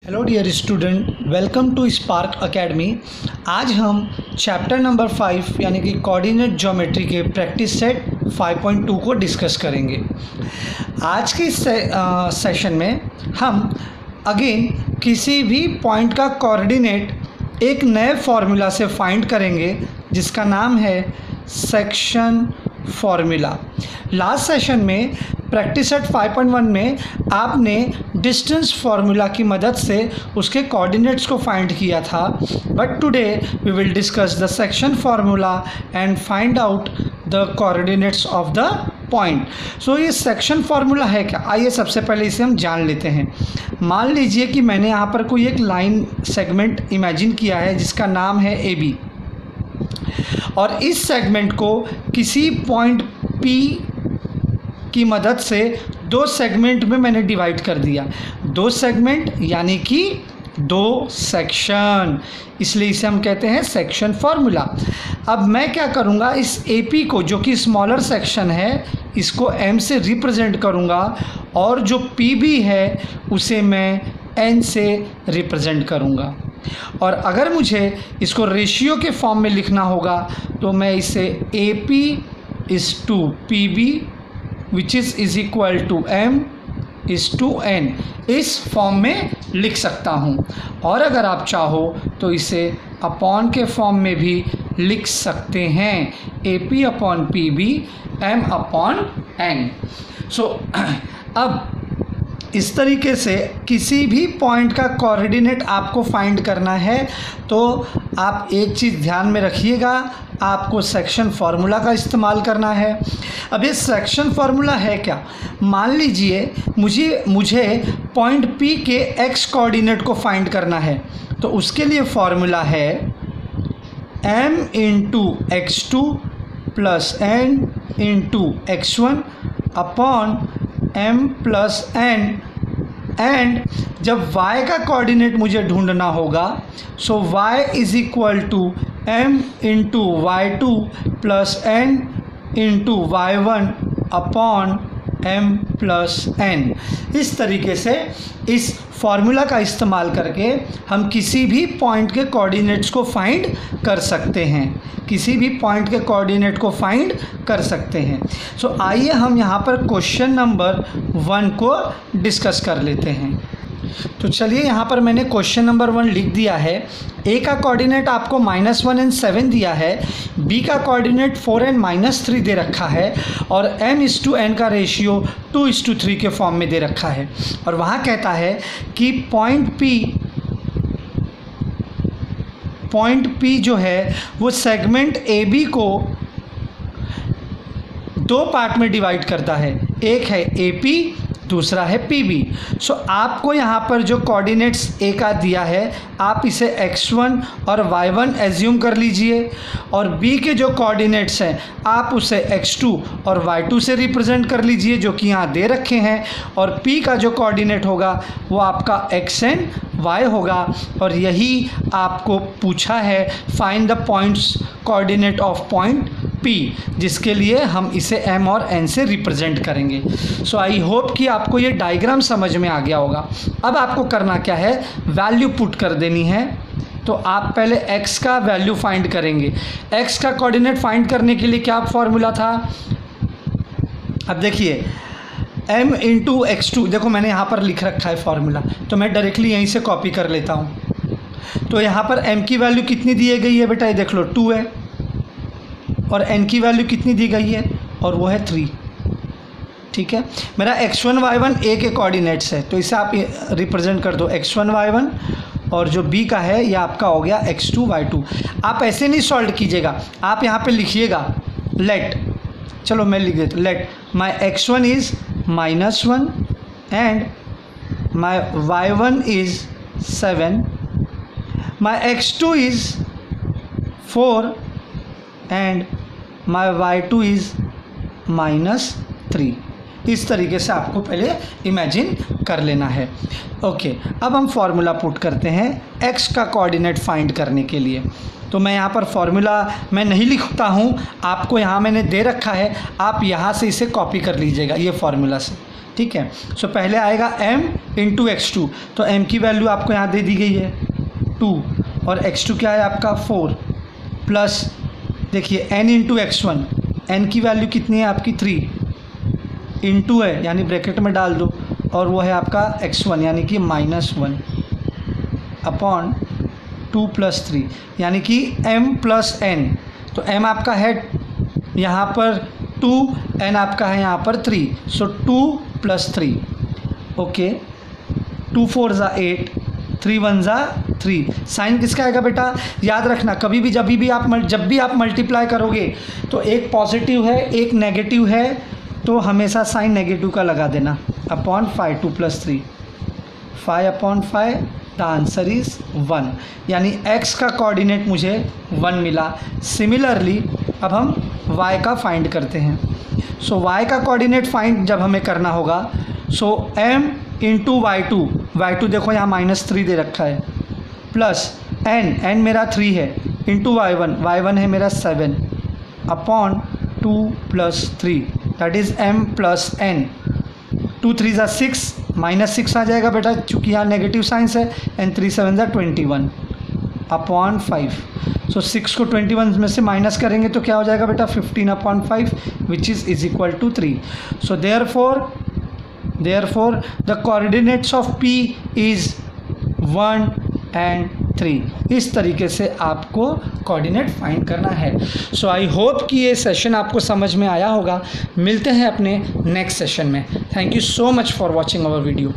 Hello dear student, welcome to Spark Academy. आज हम chapter number 5 यानी कि कोऑर्डिनेट ज्योमेट्री के प्रैक्टिस सेट 5.2 को डिस्कस करेंगे। आज के सेशन में हम अगेन किसी भी पॉइंट का कोऑर्डिनेट एक नए फॉर्मूला से फाइंड करेंगे जिसका नाम है सेक्शन फॉर्मूला। लास्ट सेशन में प्रैक्टिस सेट 5.1 में आपने डिस्टेंस फार्मूला की मदद से उसके कोऑर्डिनेट्स को फाइंड किया था, but today we will discuss the section formula and find out the coordinates of the point. So ये सेक्शन फार्मूला है क्या? आइए सबसे पहले इसे हम जान लेते हैं। मान लीजिए कि मैंने यहाँ पर कोई एक लाइन सेगमेंट इमेजिन किया है जिसका नाम है ए बी, और इस सेगमेंट को किसी पॉइंट पी की मदद से दो सेगमेंट में मैंने डिवाइड कर दिया। दो सेगमेंट यानी कि दो सेक्शन, इसलिए इसे हम कहते हैं सेक्शन फार्मूला। अब मैं क्या करूँगा, इस AP को जो कि स्मॉलर सेक्शन है इसको M से रिप्रेजेंट करूँगा, और जो PB है उसे मैं N से रिप्रेजेंट करूँगा। और अगर मुझे इसको रेशियो के फॉर्म में लिखना होगा तो मैं इसे AP is to PB which is equal to M is to N इस फॉर्म में लिख सकता हूँ। और अगर आप चाहो तो इसे अपॉन के फॉर्म में भी लिख सकते हैं, AP upon PB M upon N। सो अब इस तरीके से किसी भी पॉइंट का कोऑर्डिनेट आपको फाइंड करना है तो आप एक चीज़ ध्यान में रखिएगा, आपको सेक्शन फार्मूला का इस्तेमाल करना है। अब ये सेक्शन फार्मूला है क्या? मान लीजिए मुझे पॉइंट P के x कोऑर्डिनेट को फाइंड करना है, तो उसके लिए फार्मूला है m into x2 plus n into x1 upon m plus n। And जब y का कोऑर्डिनेट मुझे ढूंढना होगा so y is equal to m into y2 plus n into y1 upon m plus n। इस तरीके से इस फार्मूला का इस्तेमाल करके हम किसी भी पॉइंट के कोऑर्डिनेट्स को फाइंड कर सकते हैं, किसी भी पॉइंट के कोऑर्डिनेट को फाइंड कर सकते हैं। सो आइए हम यहाँ पर क्वेश्चन नंबर 1 को डिस्कस कर लेते हैं। तो चलिए यहाँ पर मैंने क्वेश्चन नंबर 1 लिख दिया है। A का कोऑर्डिनेट आपको -1 and 7 दिया है, B का कोऑर्डिनेट 4 and -3 दे रखा है, और M/N का रेशियो 2:3 के फॉर्म में दे रखा है। और वहाँ कहता है कि पॉइंट P जो है वो सेगमेंट AB को दो पार्ट में डिवाइड करता है, एक है AP दूसरा है PB। सो आपको यहाँ पर जो कोऑर्डिनेट्स A का दिया है आप इसे x1 और y1 एज्यूम कर लीजिए, और B के जो कोऑर्डिनेट्स हैं आप उसे x2 और y2 से रिप्रेजेंट कर लीजिए जो कि यहाँ दे रखे हैं, और P का जो कोऑर्डिनेट होगा वो आपका xn y होगा। और यही आपको पूछा है find the points coordinate of point P, जिसके लिए हम इसे M और N से रिप्रेजेंट करेंगे। सो आई होप कि आपको ये डायग्राम समझ में आ गया होगा। अब आपको करना क्या है, वैल्यू पुट कर देनी है। तो आप पहले x का वैल्यू फाइंड करेंगे। x का कोऑर्डिनेट फाइंड करने के लिए क्या फॉर्मूला था? अब देखिए m इंटू x2, देखो मैंने यहाँ पर लिख रखा है फॉर्मूला, तो मैं डायरेक्टली यहीं से कॉपी कर लेता हूँ। तो यहाँ पर m की वैल्यू कितनी दी गई है बेटा, ये देख लो 2 है, और n की वैल्यू कितनी दी गई है, और वो है 3। ठीक है, मेरा x1 y1 a के कोऑर्डिनेट्स है, तो इसे आप रिप्रेजेंट कर दो x1 y1, और जो b का है ये आपका हो गया x2 y2। आप ऐसे नहीं सॉल्व कीजिएगा, आप यहाँ पे लिखिएगा लेट, चलो मैं लिख देता हूँ, let my x1 is -1 and my y1 is 7, my x2 is 4 and my y2 is -3। इस तरीके से आपको पहले इमेजिन कर लेना है। ओके, अब हम फार्मूला पुट करते हैं x का कोऑर्डिनेट फाइंड करने के लिए। तो मैं यहाँ पर फार्मूला मैं नहीं लिखता हूँ, आपको यहाँ मैंने दे रखा है, आप यहाँ से इसे कॉपी कर लीजिएगा ये फार्मूला से। ठीक है। सो पहले आएगा m इंटू x2, तो m की वैल्यू आपको यहाँ दे दी गई है 2 और x2 क्या है आपका 4 प्लस देखिए n इंटू x1, n की वैल्यू कितनी है आपकी 3 इंटू है यानी ब्रैकेट में डाल दो और वो है आपका x1 यानी कि -1 अपॉन 2 + 3 यानी कि m + n। तो m आपका है यहाँ पर 2, n आपका है यहाँ पर 3, सो 2 + 3 ओके। 2 4 = 8, 3 1 = 3। साइन किसका आएगा बेटा, याद रखना कभी भी जब भी आप मल्टीप्लाई करोगे तो एक पॉजिटिव है एक नेगेटिव है, तो हमेशा साइन नेगेटिव का लगा देना। Upon 5 2 + 3 5 upon 5, the answer is 1 यानी x का कोऑर्डिनेट मुझे 1 मिला। सिमिलरली अब हम y का फाइंड करते हैं। सो y का कोऑर्डिनेट फाइंड जब हमें करना होगा, सो m इंटू y2 देखो यहाँ -3 दे रखा है, प्लस n मेरा 3 है, इंटू y1 है मेरा 7 upon 2 + 3 that is m + n। 2 3 = 6, -6 आ जाएगा बेटा चूँकि यहाँ नेगेटिव साइंस है, एंड 3 7 = 21 अपॉन 5। सो 6 को 21 में से माइनस करेंगे तो क्या हो जाएगा बेटा 15 upon 5 which is equal to 3। So therefore the coordinates of P is 1 and 3। इस तरीके से आपको कोऑर्डिनेट फाइंड करना है। सो आई होप कि ये सेशन आपको समझ में आया होगा। मिलते हैं अपने नेक्स्ट सेशन में। Thank you so much for watching our video.